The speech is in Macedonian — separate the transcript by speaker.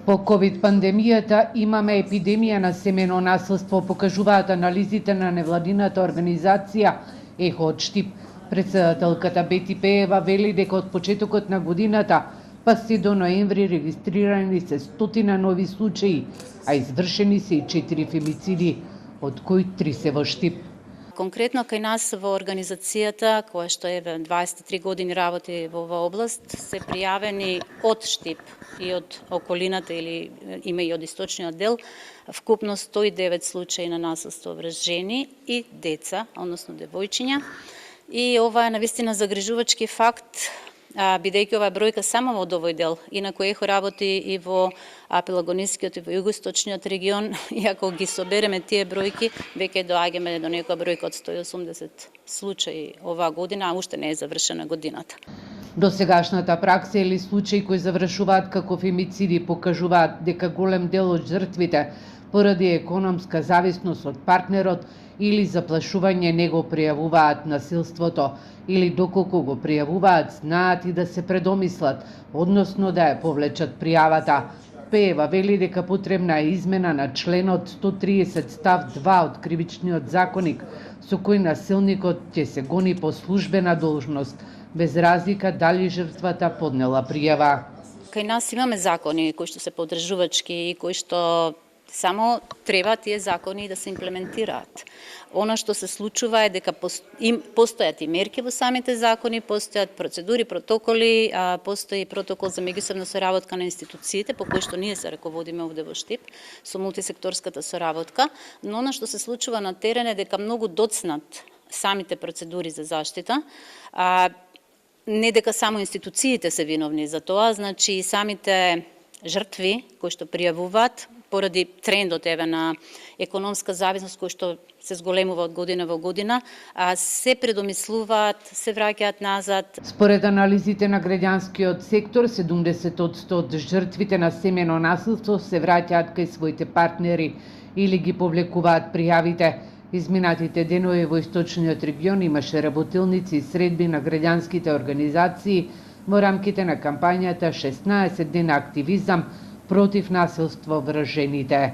Speaker 1: По ковид пандемијата имаме епидемија на семено насилство, покажуваат анализите на невладината организација Ехо од Штип. Председателката Бети Пеева вели дека од почетокот на годината па се до ноември регистрирани се 100 нови случаи, а извршени се и 4 фемициди, од кои 3 се во Штип.
Speaker 2: Конкретно кај нас во организацијата, која што е 23 години работи во оваа област, се пријавени од Штип и од околината или има и од источниот дел, вкупно 109 случаи на насилство врз жени и деца, односно девојчиња. И ова е навистина загрижувачки факт, бидејќи ова е бројка само во овој дел. Инаку Ехо работи и во Пелагонискиот и во Југоисточниот регион, и ако ги собереме тие бројки, веќе доаѓаме до некоја бројка од 180 случаи оваа година, а уште не е завршена годината.
Speaker 1: Досегашната пракса или случаи кои завршуваат како фемициди покажуваат дека голем дел од жртвите поради економска зависност од партнерот или заплашување не го пријавуваат насилството, или доколку го пријавуваат знаат и да се предомислат, односно да ја повлечат пријавата. Пеева вели дека потребна е измена на членот 130 став 2 од Кривичниот законник, со кој насилникот ќе се гони по службена должност, без разлика дали жртвата поднела пријава.
Speaker 2: Кај нас имаме закони кои што се поддржувачки и кои што само треба тие закони да се имплементираат. Она што се случува е дека постојат и мерки во самите закони, постојат процедури, протоколи, постои протокол за меѓусебна соработка на институциите, по кој што ние се раководиме овде во Штип, со мултисекторската соработка, но она што се случува на терен е дека многу доцнат самите процедури за заштита, не дека само институциите се виновни за тоа, значи и самите жртви кои што пријавуваат, поради трендот на економска зависност кој што се зголемува од година во година, се предомислуваат, се враќаат назад.
Speaker 1: Според анализите на граѓанскиот сектор, 70% од жртвите на семено насилство се враќаат кај своите партнери или ги повлекуваат пријавите. Изминатите денови во Источниот регион имаше работилници и средби на граѓанските организации во рамките на кампањата 16 дена активизам против насилство врз жените.